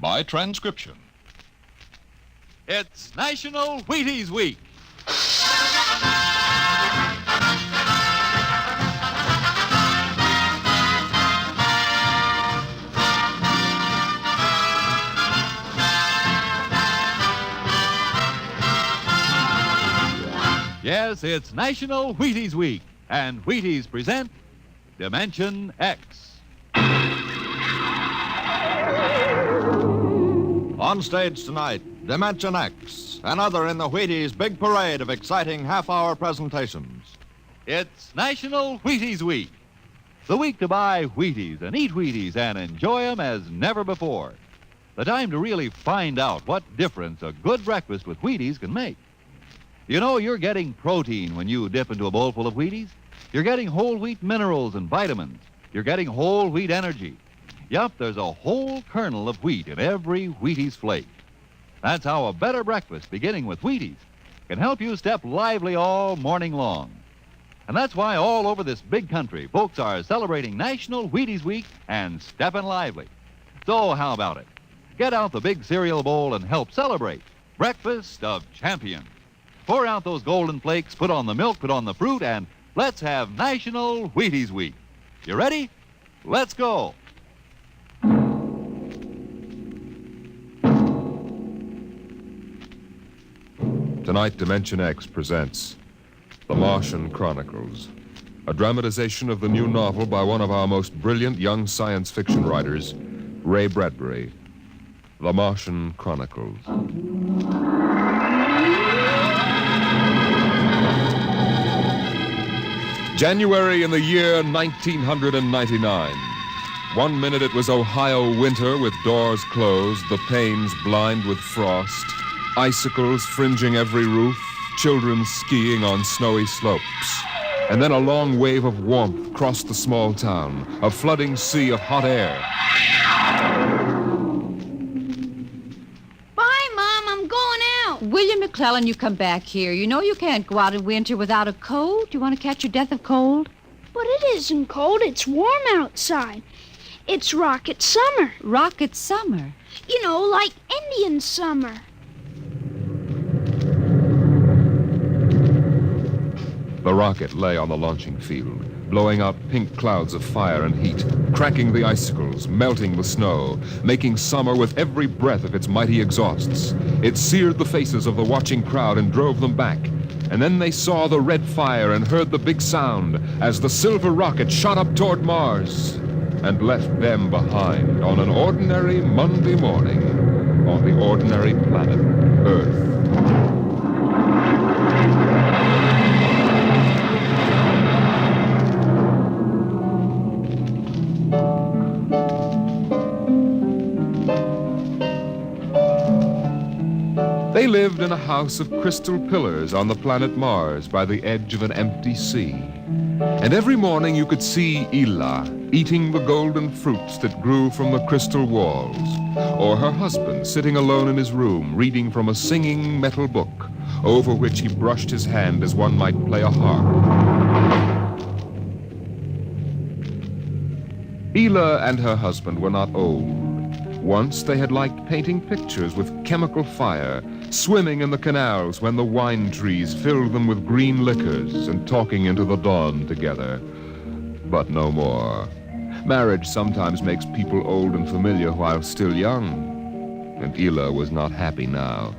by transcription. It's National Wheaties Week. Yes, it's National Wheaties Week, and Wheaties present Dimension X. On stage tonight, Dimension X, another in the Wheaties big parade of exciting half-hour presentations. It's National Wheaties Week, the week to buy Wheaties and eat Wheaties and enjoy them as never before. The time to really find out what difference a good breakfast with Wheaties can make. You know, you're getting protein when you dip into a bowl full of Wheaties. You're getting whole wheat minerals and vitamins. You're getting whole wheat energy. Yup, there's a whole kernel of wheat in every Wheaties flake. That's how a better breakfast, beginning with Wheaties, can help you step lively all morning long. And that's why all over this big country, folks are celebrating National Wheaties Week and stepping lively. So how about it? Get out the big cereal bowl and help celebrate Breakfast of Champions. Pour out those golden flakes, put on the milk, put on the fruit, and let's have National Wheaties Week. You ready? Let's go. Tonight, Dimension X presents The Martian Chronicles, a dramatization of the new novel by one of our most brilliant young science fiction writers, Ray Bradbury. The Martian Chronicles. January in the year 1999. 1 minute it was Ohio winter with doors closed, the panes blind with frost, icicles fringing every roof, children skiing on snowy slopes. And then a long wave of warmth crossed the small town, a flooding sea of hot air. William McClellan, you come back here. You know you can't go out in winter without a coat. You want to catch your death of cold? But it isn't cold. It's warm outside. It's rocket summer. Rocket summer? You know, like Indian summer. The rocket lay on the launching field, blowing out pink clouds of fire and heat, cracking the icicles, melting the snow, making summer with every breath of its mighty exhausts. It seared the faces of the watching crowd and drove them back. And then they saw the red fire and heard the big sound as the silver rocket shot up toward Mars and left them behind on an ordinary Monday morning on the ordinary planet Earth. They lived in a house of crystal pillars on the planet Mars by the edge of an empty sea. And every morning you could see Eela eating the golden fruits that grew from the crystal walls, or her husband sitting alone in his room reading from a singing metal book over which he brushed his hand as one might play a harp. Eela and her husband were not old. Once they had liked painting pictures with chemical fire, swimming in the canals when the wine trees filled them with green liquors, and talking into the dawn together. But no more. Marriage sometimes makes people old and familiar while still young, and Eela was not happy now.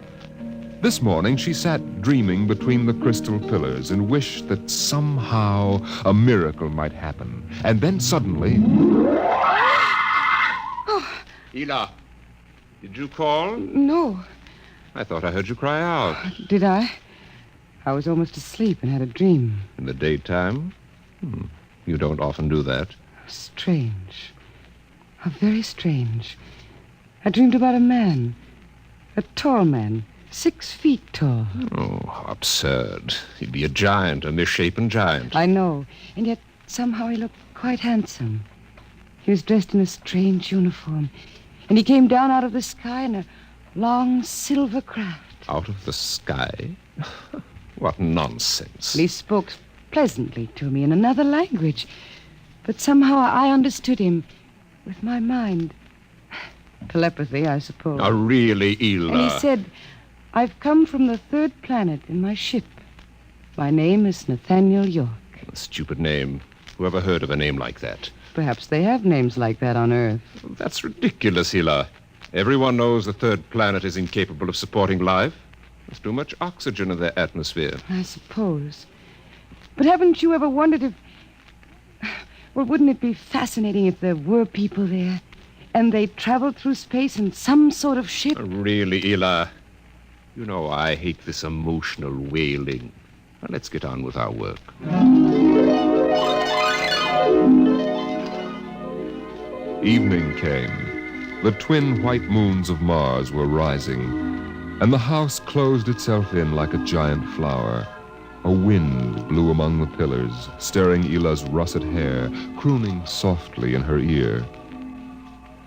This morning she sat dreaming between the crystal pillars and wished that somehow a miracle might happen. And then suddenly... Eela, did you call? No. I thought I heard you cry out. Did I? I was almost asleep and had a dream. In the daytime? You don't often do that. Strange. How very strange. I dreamed about a man. A tall man. 6 feet tall. Oh, how absurd. He'd be a giant, a misshapen giant. I know. And yet somehow he looked quite handsome. He was dressed in a strange uniform. And he came down out of the sky in a long silver craft. Out of the sky? What nonsense. He spoke pleasantly to me in another language. But somehow I understood him with my mind. Telepathy, I suppose. Oh, really, Eela? And he said, I've come from the third planet in my ship. My name is Nathaniel York. A stupid name. Who ever heard of a name like that? Perhaps they have names like that on Earth. That's ridiculous, Eela. Everyone knows the third planet is incapable of supporting life. There's too much oxygen in their atmosphere. I suppose. But haven't you ever wondered if... Well, wouldn't it be fascinating if there were people there and they traveled through space in some sort of ship? Really, Eela? You know I hate this emotional wailing. Now, let's get on with our work. Evening came. The twin white moons of Mars were rising, and the house closed itself in like a giant flower. A wind blew among the pillars, stirring Eela's russet hair, crooning softly in her ear.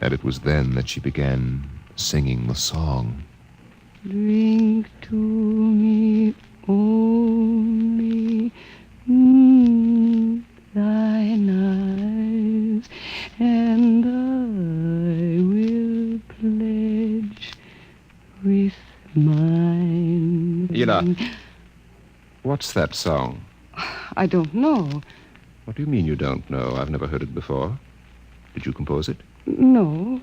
And it was then that she began singing the song. Drink to me only thine eyes, and I will pledge with mine. Eela, what's that song? I don't know. What do you mean you don't know? I've never heard it before. Did you compose it? No.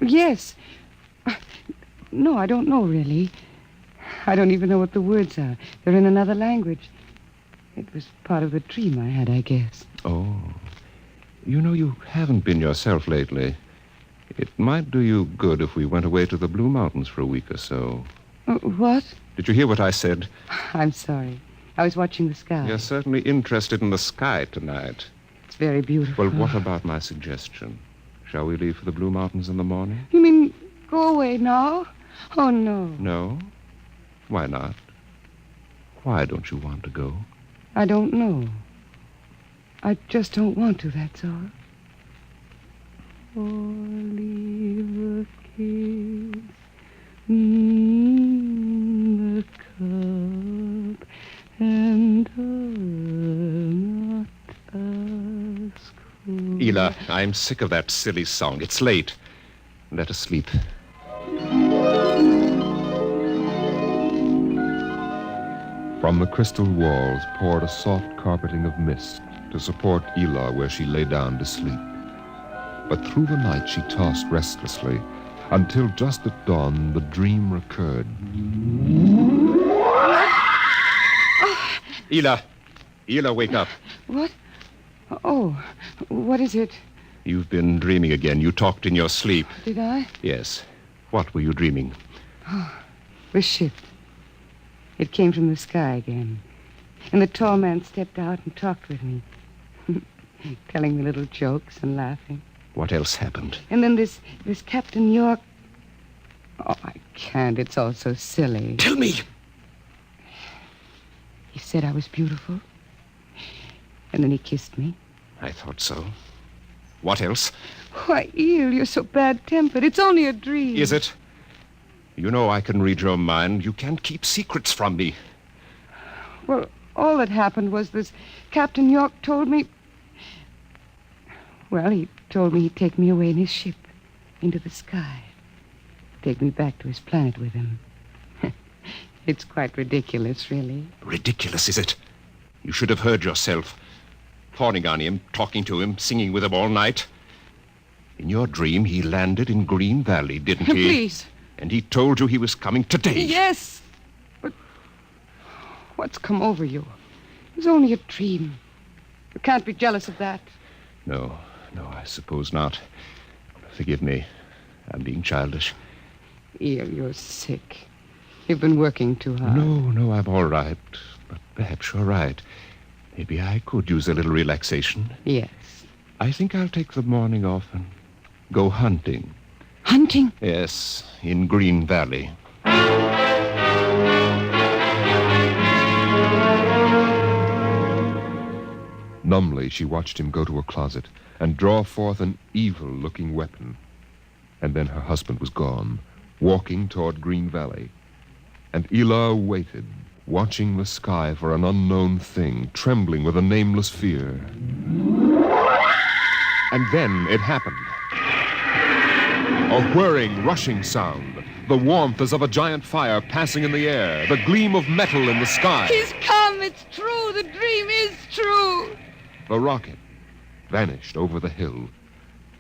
Yes. No, I don't know, really. I don't even know what the words are. They're in another language. It was part of the dream I had, I guess. Oh. You know, you haven't been yourself lately. It might do you good if we went away to the Blue Mountains for a week or so. What? Did you hear what I said? I'm sorry. I was watching the sky. You're certainly interested in the sky tonight. It's very beautiful. Well, what about my suggestion? Shall we leave for the Blue Mountains in the morning? You mean go away now? Oh, no. No? Why not? Why don't you want to go? I don't know. I just don't want to, that's all. Or leave a kiss in the cup, and I'll not ask for... Eela, I'm sick of that silly song. It's late. Let us sleep. From the crystal walls poured a soft carpeting of mist to support Eela where she lay down to sleep. But through the night she tossed restlessly until just at dawn the dream recurred. Eela! Eela, wake up. What? Oh, what is it? You've been dreaming again. You talked in your sleep. Did I? Yes. What were you dreaming? The ship. It came from the sky again. And the tall man stepped out and talked with me, telling me little jokes and laughing. What else happened? And then this Captain York... Oh, I can't. It's all so silly. Tell me! He said I was beautiful. And then he kissed me. I thought so. What else? Why, Eel, you're so bad-tempered. It's only a dream. Is it? You know I can read your mind. You can't keep secrets from me. Well, all that happened was this Captain York told me... Well, he told me he'd take me away in his ship into the sky. Take me back to his planet with him. It's quite ridiculous, really. Ridiculous, is it? You should have heard yourself. Fawning on him, talking to him, singing with him all night. In your dream, he landed in Green Valley, didn't he? Please. And he told you he was coming today. Yes. But what's come over you? It was only a dream. You can't be jealous of that. No, I suppose not. Forgive me. I'm being childish. Eel, you're sick. You've been working too hard. No, I'm all right. But perhaps you're right. Maybe I could use a little relaxation. Yes. I think I'll take the morning off and go hunting. Hunting? Yes, in Green Valley. Numbly, she watched him go to a closet and draw forth an evil-looking weapon. And then her husband was gone, walking toward Green Valley. And Eela waited, watching the sky for an unknown thing, trembling with a nameless fear. And then it happened. A whirring, rushing sound. The warmth as of a giant fire passing in the air. The gleam of metal in the sky. He's come. It's true. The dream is true. The rocket vanished over the hill.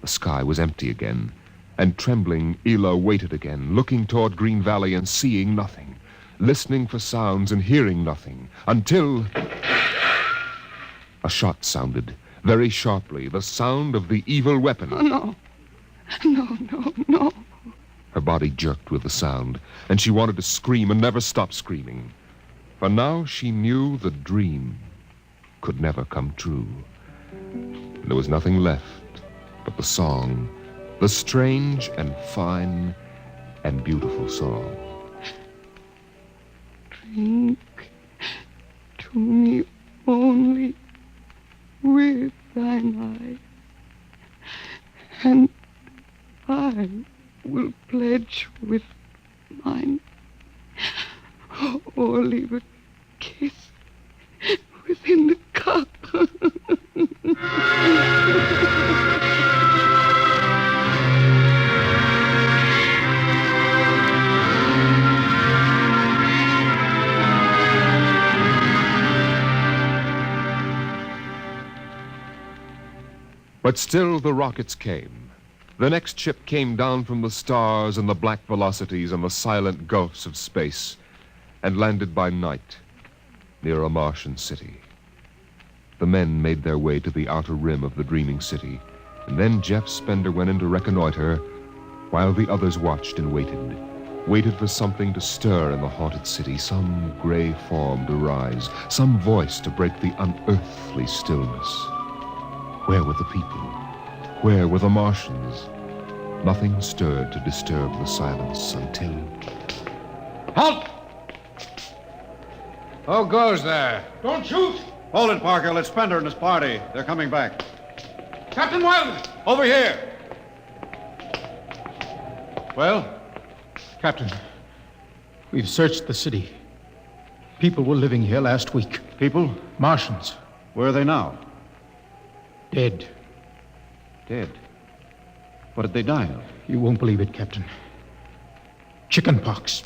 The sky was empty again. And trembling, Eela waited again, looking toward Green Valley and seeing nothing. Listening for sounds and hearing nothing. Until a shot sounded, very sharply, the sound of the evil weapon. Oh, no. No. Her body jerked with the sound, and she wanted to scream and never stop screaming. For now she knew the dream could never come true. There was nothing left but the song, the strange and fine and beautiful song. Drink to me only with thine eye, and I will pledge with mine, or leave a kiss within the cup. But still the rockets came. The next ship came down from the stars and the black velocities and the silent gulfs of space and landed by night near a Martian city. The men made their way to the outer rim of the dreaming city, and then Jeff Spender went in to reconnoiter while the others watched and waited for something to stir in the haunted city, some gray form to rise, some voice to break the unearthly stillness. Where were the people? Where were the Martians? Nothing stirred to disturb the silence until... Halt! Who goes there? Don't shoot! Hold it, Parker. It's Spender and his party. They're coming back. Captain Wilder! Over here! Well? Captain, we've searched the city. People were living here last week. People? Martians. Where are they now? Dead. Dead. What did they die of? You won't believe it, Captain. Chickenpox.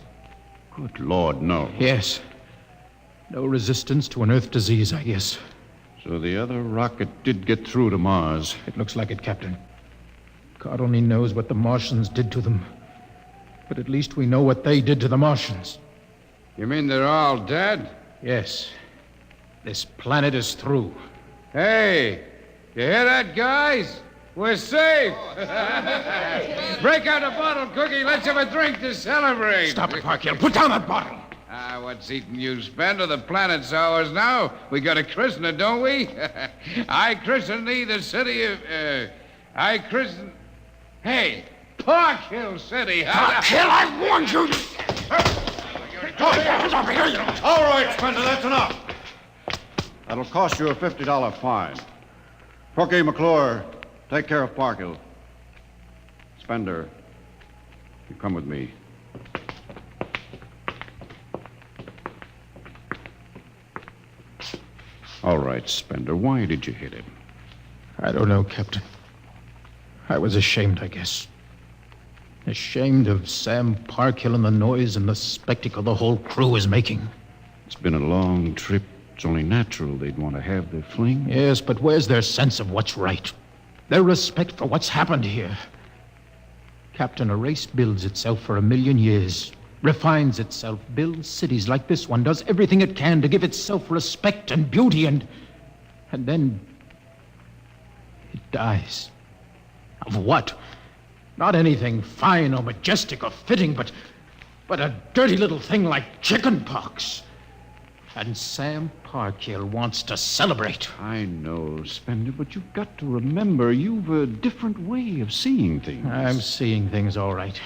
Good Lord, no. Yes. No resistance to an Earth disease, I guess. So the other rocket did get through to Mars. It looks like it, Captain. God only knows what the Martians did to them. But at least we know what they did to the Martians. You mean they're all dead? Yes. This planet is through. Hey, you hear that, guys? We're safe. Break out a bottle, Cookie. Let's have a drink to celebrate. Stop it, Parkhill. Put down that bottle. What's eating you, Spender? The planet's ours now. We got to christen it, don't we? I christen thee the city of... I christen... Hey, Parkhill City. Parkhill, I warned you. All right, Spender, that's enough. That'll cost you a $50 fine. Cookie, McClure, take care of Parkhill. Spender, you come with me. All right, Spender, why did you hit him? I don't know, Captain. I was ashamed, I guess. Ashamed of Sam Parkhill and the noise and the spectacle the whole crew is making. It's been a long trip. It's only natural they'd want to have their fling. Yes, but where's their sense of what's right? Their respect for what's happened here? Captain, a race builds itself for 1,000,000 years, refines itself, builds cities like this one, does everything it can to give itself respect and beauty, and then it dies. Of what? Not anything fine or majestic or fitting, but a dirty little thing like chickenpox. And Sam Parkhill wants to celebrate. I know, Spender, but you've got to remember you've a different way of seeing things. I'm seeing things all right.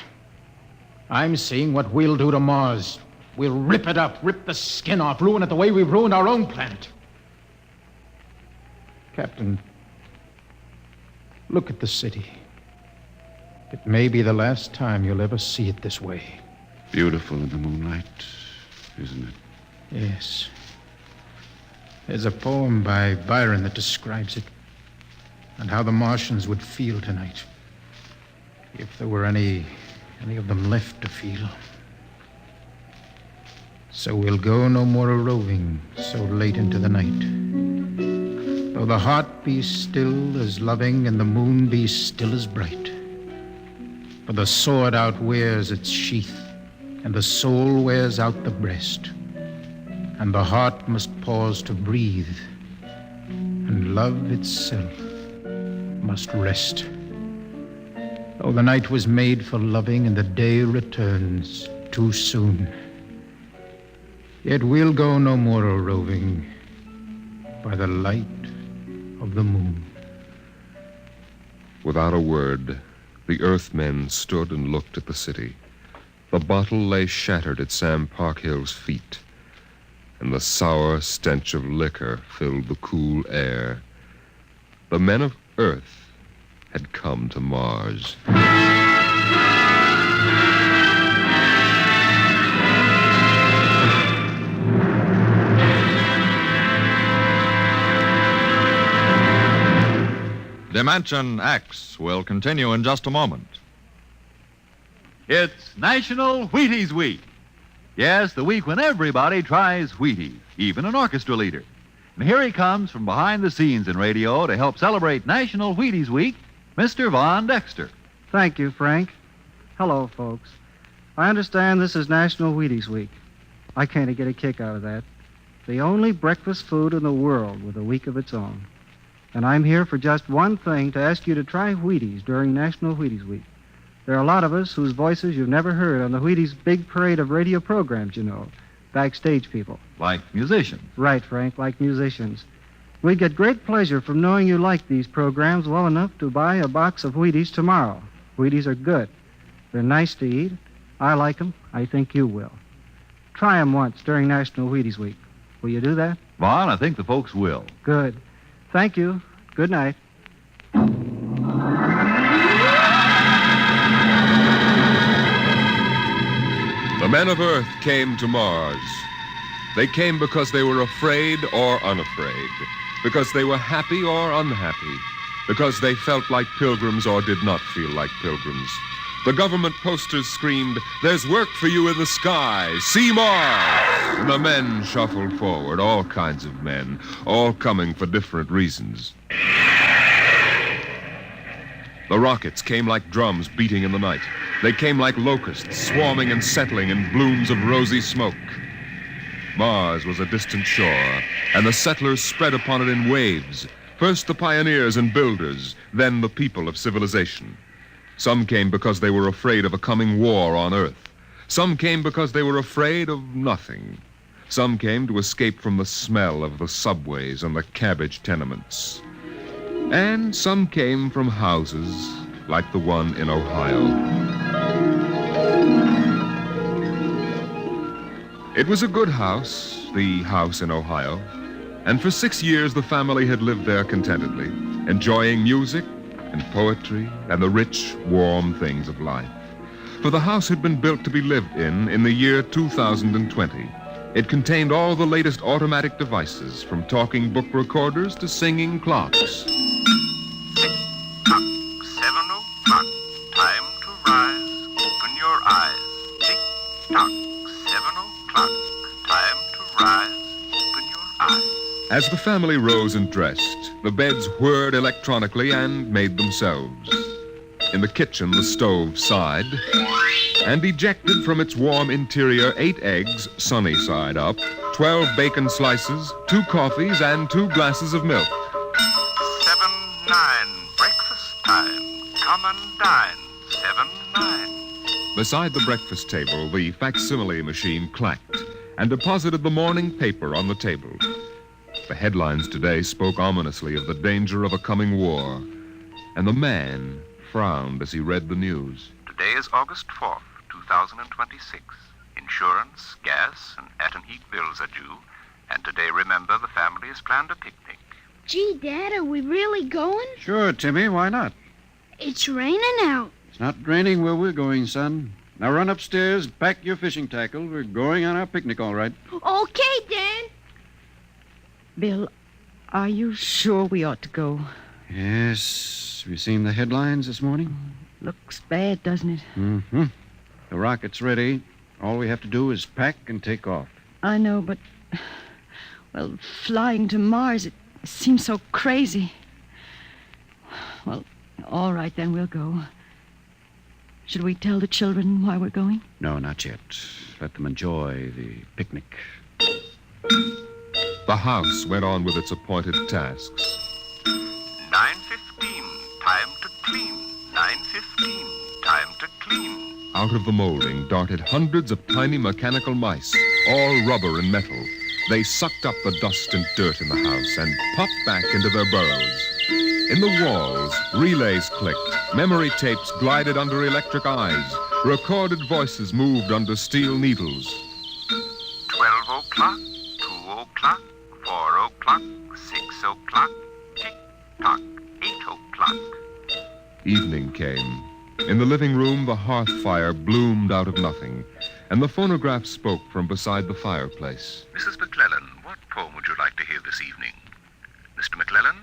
I'm seeing what we'll do to Mars. We'll rip it up, rip the skin off, ruin it the way we've ruined our own planet. Captain, look at the city. It may be the last time you'll ever see it this way. Beautiful in the moonlight, isn't it? Yes. There's a poem by Byron that describes it, and how the Martians would feel tonight. If there were any of them left to feel. So we'll go no more a-roving so late into the night. Though the heart be still as loving and the moon be still as bright. For the sword outwears its sheath, and the soul wears out the breast. And the heart must pause to breathe, and love itself must rest. Though the night was made for loving and the day returns too soon, yet we'll go no more a-roving by the light of the moon. Without a word, the Earthmen stood and looked at the city. The bottle lay shattered at Sam Parkhill's feet, and the sour stench of liquor filled the cool air. The men of Earth had come to Mars. Dimension X will continue in just a moment. It's National Wheaties Week. Yes, the week when everybody tries Wheaties, even an orchestra leader. And here he comes from behind the scenes in radio to help celebrate National Wheaties Week, Mr. Von Dexter. Thank you, Frank. Hello, folks. I understand this is National Wheaties Week. I kind of get a kick out of that. The only breakfast food in the world with a week of its own. And I'm here for just one thing, to ask you to try Wheaties during National Wheaties Week. There are a lot of us whose voices you've never heard on the Wheaties big parade of radio programs, you know. Backstage people. Like musicians. Right, Frank, like musicians. We get great pleasure from knowing you like these programs well enough to buy a box of Wheaties tomorrow. Wheaties are good. They're nice to eat. I like them. I think you will. Try them once during National Wheaties Week. Will you do that? Von, I think the folks will. Good. Thank you. Good night. The men of Earth came to Mars. They came because they were afraid or unafraid, because they were happy or unhappy, because they felt like pilgrims or did not feel like pilgrims. The government posters screamed, "There's work for you in the sky. See Mars!" And the men shuffled forward, all kinds of men, all coming for different reasons. The rockets came like drums beating in the night. They came like locusts, swarming and settling in blooms of rosy smoke. Mars was a distant shore, and the settlers spread upon it in waves. First the pioneers and builders, then the people of civilization. Some came because they were afraid of a coming war on Earth. Some came because they were afraid of nothing. Some came to escape from the smell of the subways and the cabbage tenements. And some came from houses like the one in Ohio. It was a good house, the house in Ohio, and for 6 years the family had lived there contentedly, enjoying music and poetry and the rich, warm things of life. For the house had been built to be lived in the year 2020. It contained all the latest automatic devices, from talking book recorders to singing clocks. 7 o'clock, time to rise, open your eyes. Tick-tock, 7 o'clock, time to rise, open your eyes. As the family rose and dressed, the beds whirred electronically and made themselves. In the kitchen, the stove sighed, and ejected from its warm interior 8 eggs, sunny side up, 12 bacon slices, 2 coffees, and 2 glasses of milk. 7-9, breakfast time. Come and dine. 7-9. Beside the breakfast table, the facsimile machine clacked and deposited the morning paper on the table. The headlines today spoke ominously of the danger of a coming war, and the man frowned as he read the news. Today is August 4th, 2026. Insurance, gas, and at-and-eat bills are due. And today, remember, the family has planned a picnic. Gee, Dad, are we really going? Sure, Timmy, why not? It's raining out. It's not raining where we're going, son. Now run upstairs, pack your fishing tackle. We're going on our picnic, all right. Okay, Dad. Bill, are you sure we ought to go? Yes. Have you seen the headlines this morning? Looks bad, doesn't it? Mm-hmm. The rocket's ready. All we have to do is pack and take off. I know, but... Well, flying to Mars, it seems so crazy. Well, all right, then we'll go. Should we tell the children why we're going? No, not yet. Let them enjoy the picnic. The house went on with its appointed tasks. 9:15, time to clean. 9:15, time to clean. Out of the molding darted hundreds of tiny mechanical mice, all rubber and metal. They sucked up the dust and dirt in the house and popped back into their burrows. In the walls, relays clicked, memory tapes glided under electric eyes, recorded voices moved under steel needles. 12 o'clock, 2 o'clock, 4 o'clock, 6 o'clock, tick-tock, 8 o'clock. Evening came. In the living room, the hearth fire bloomed out of nothing, and the phonograph spoke from beside the fireplace. Mrs. McClellan, what poem would you like to hear this evening? Mr. McClellan?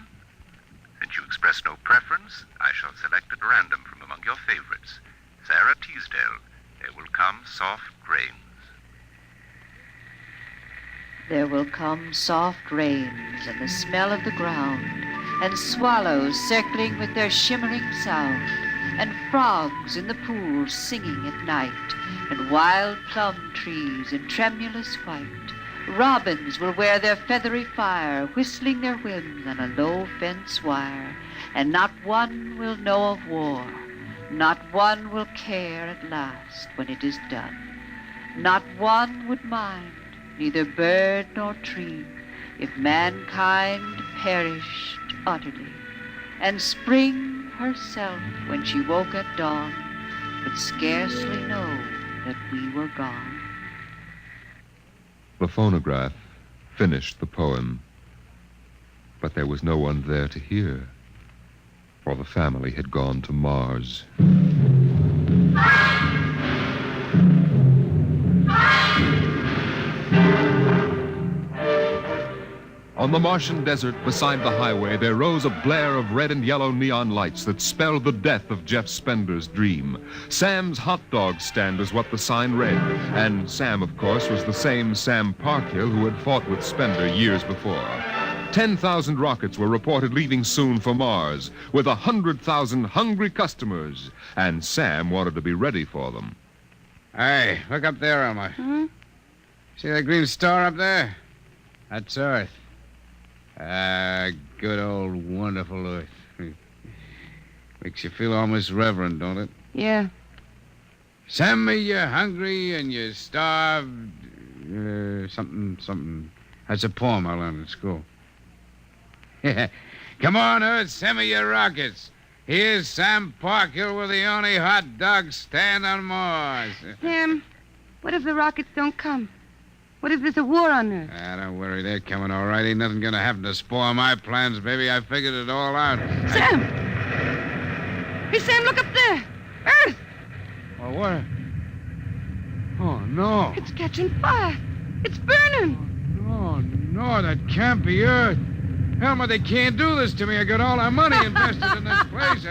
Since you express no preference, I shall select at random from among your favorites. Sarah Teasdale, There Will Come Soft Rains. There will come soft rains and the smell of the ground, and swallows circling with their shimmering sound, and frogs in the pools singing at night, and wild plum trees in tremulous white. Robins will wear their feathery fire, whistling their whims on a low fence wire, and not one will know of war, not one will care at last when it is done. Not one would mind, neither bird nor tree, if mankind perished utterly. And spring herself, when she woke at dawn, would scarcely know that we were gone. The phonograph finished the poem, but there was no one there to hear, for the family had gone to Mars. On the Martian desert beside the highway, there rose a blare of red and yellow neon lights that spelled the death of Jeff Spender's dream. Sam's hot dog stand is what the sign read, and Sam, of course, was the same Sam Parkhill who had fought with Spender years before. 10,000 rockets were reported leaving soon for Mars, with 100,000 hungry customers, and Sam wanted to be ready for them. Hey, look up there, Elmer. Hmm? See that green star up there? That's Earth. Good old wonderful Earth. Makes you feel almost reverent, don't it? Yeah. Send me you're hungry and you're starved. Something. That's a poem I learned in school. Come on, Earth, send me your rockets. Here's Sam Parkhill with the only hot dog stand on Mars. Sam, what if the rockets don't come? What if there's a war on Earth? Don't worry, they're coming all right. Ain't nothing gonna happen to spoil my plans, baby. I figured it all out. Sam! Hey, Sam, look up there! Earth! Oh, what? Oh, no. It's catching fire. It's burning. No, that can't be Earth. Elmer, they can't do this to me. I got all our money invested in this place.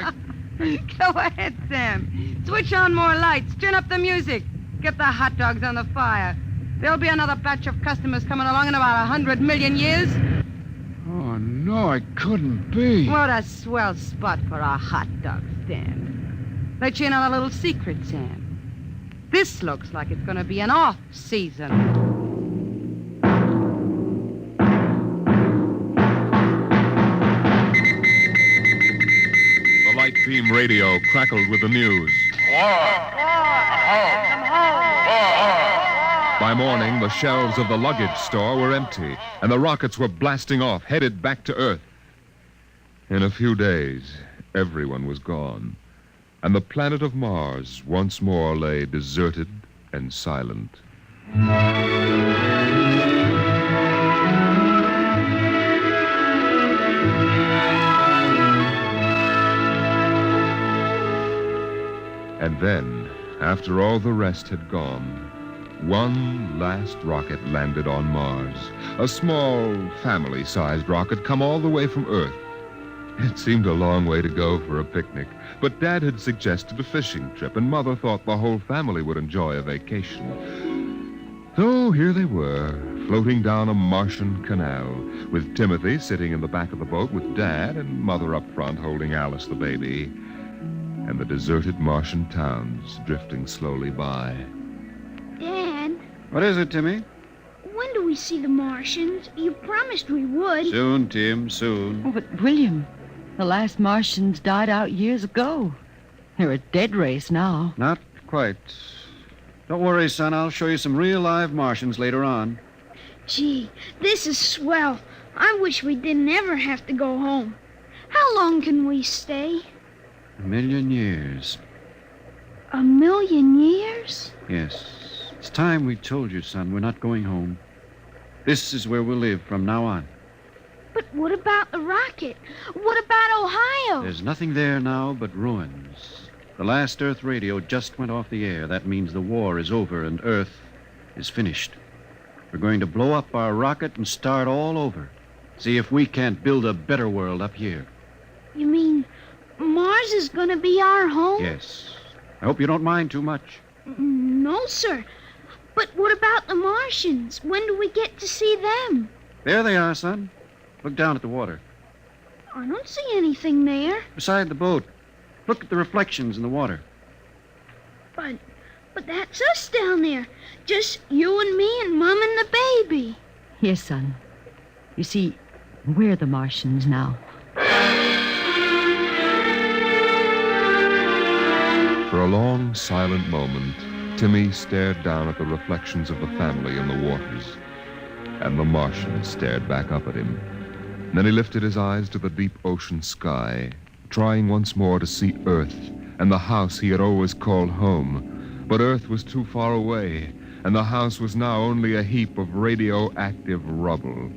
Go ahead, Sam. Switch on more lights. Turn up the music. Get the hot dogs on the fire. There'll be another batch of customers coming along in about 100 million years. Oh, no, it couldn't be. What a swell spot for a hot dog stand. Let you in on a little secret, Sam. This looks like it's going to be an off-season. The light beam radio crackled with the news. By morning, the shelves of the luggage store were empty, and the rockets were blasting off, headed back to Earth. In a few days, everyone was gone, and the planet of Mars once more lay deserted and silent. And then, after all the rest had gone, one last rocket landed on Mars. A small, family-sized rocket come all the way from Earth. It seemed a long way to go for a picnic, but Dad had suggested a fishing trip, and Mother thought the whole family would enjoy a vacation. So here they were, floating down a Martian canal, with Timothy sitting in the back of the boat with Dad and Mother up front holding Alice the baby, and the deserted Martian towns drifting slowly by. Dad, What is it, Timmy? when do we see the Martians? You promised we would. Soon, Tim, soon. Oh, but William, the last Martians died out years ago. They're a dead race now. Not quite. Don't worry, son. I'll show you some real live Martians later on. Gee, this is swell. I wish we didn't ever have to go home. How long can we stay? 1,000,000 years. 1,000,000 years? Yes. It's time we told you, son. We're not going home. This is where we'll live from now on. But what about the rocket? What about Ohio? There's nothing there now but ruins. The last Earth radio just went off the air. That means the war is over and Earth is finished. We're going to blow up our rocket and start all over. See if we can't build a better world up here. You mean Mars is gonna be our home? Yes. I hope you don't mind too much. No, sir. But what about the Martians? When do we get to see them? There they are, son. Look down at the water. I don't see anything there. Beside the boat. Look at the reflections in the water. But that's us down there. Just you and me and Mom and the baby. Yes, son. You see, we're the Martians now. For a long, silent moment, Timmy stared down at the reflections of the family in the waters, and the Martian stared back up at him. Then he lifted his eyes to the deep ocean sky, trying once more to see Earth and the house he had always called home. But Earth was too far away, and the house was now only a heap of radioactive rubble.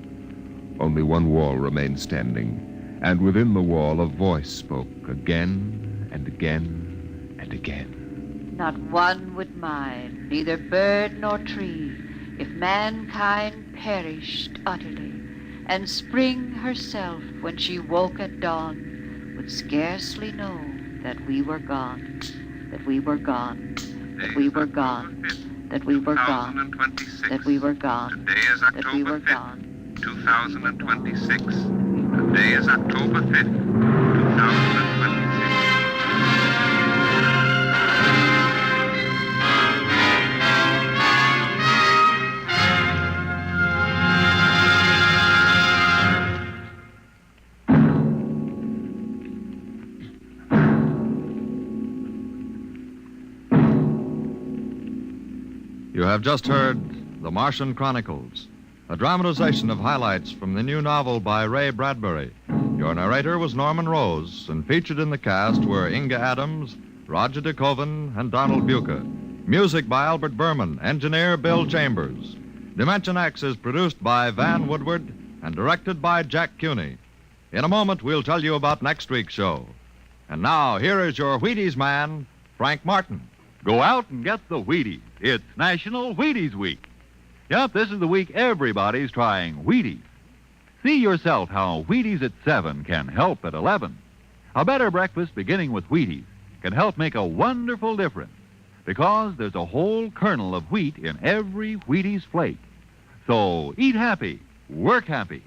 Only one wall remained standing, and within the wall a voice spoke again and again and again. Not one would mind, neither bird nor tree, if mankind perished utterly, and spring herself, when she woke at dawn, would scarcely know that we were gone, that we were gone, that we were gone, that we were gone, that we were gone, Today is that we were October 5th, gone. 2026. Today is October 5th, 2026. You have just heard The Martian Chronicles, a dramatization of highlights from the new novel by Ray Bradbury. Your narrator was Norman Rose, and featured in the cast were Inga Adams, Roger DeKoven, and Donald Buca. Music by Albert Berman, engineer Bill Chambers. Dimension X is produced by Van Woodward and directed by Jack Cuney. In a moment, we'll tell you about next week's show. And now, here is your Wheaties man, Frank Martin. Go out and get the Wheaties. It's National Wheaties Week. Yep, this is the week everybody's trying Wheaties. See yourself how Wheaties at 7 can help at 11. A better breakfast beginning with Wheaties can help make a wonderful difference, because there's a whole kernel of wheat in every Wheaties flake. So eat happy, work happy.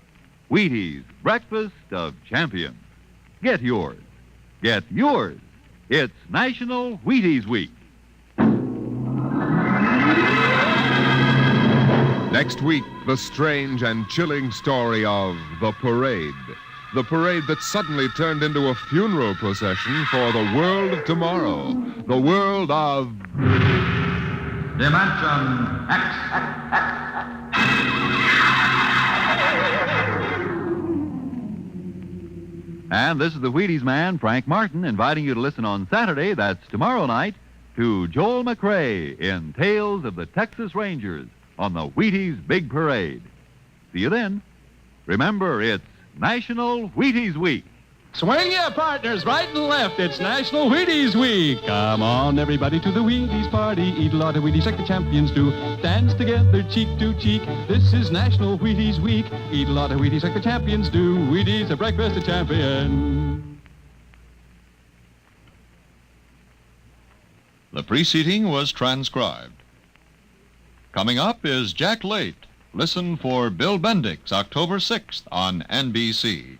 Wheaties, breakfast of champions. Get yours. Get yours. It's National Wheaties Week. Next week, the strange and chilling story of the parade. The parade that suddenly turned into a funeral procession for the world of tomorrow. The world of... Dimension X. And this is the Wheaties man, Frank Martin, inviting you to listen on Saturday, that's tomorrow night, to Joel McRae in Tales of the Texas Rangers on the Wheaties Big Parade. See you then. Remember, it's National Wheaties Week. Swing ya, partners, right and left. It's National Wheaties Week. Come on, everybody, to the Wheaties party. Eat a lot of Wheaties like the champions do. Dance together, cheek to cheek. This is National Wheaties Week. Eat a lot of Wheaties like the champions do. Wheaties, a breakfast of champion. The preceding was transcribed. Coming up is Jack Late. Listen for Bill Bendix, October 6th on NBC.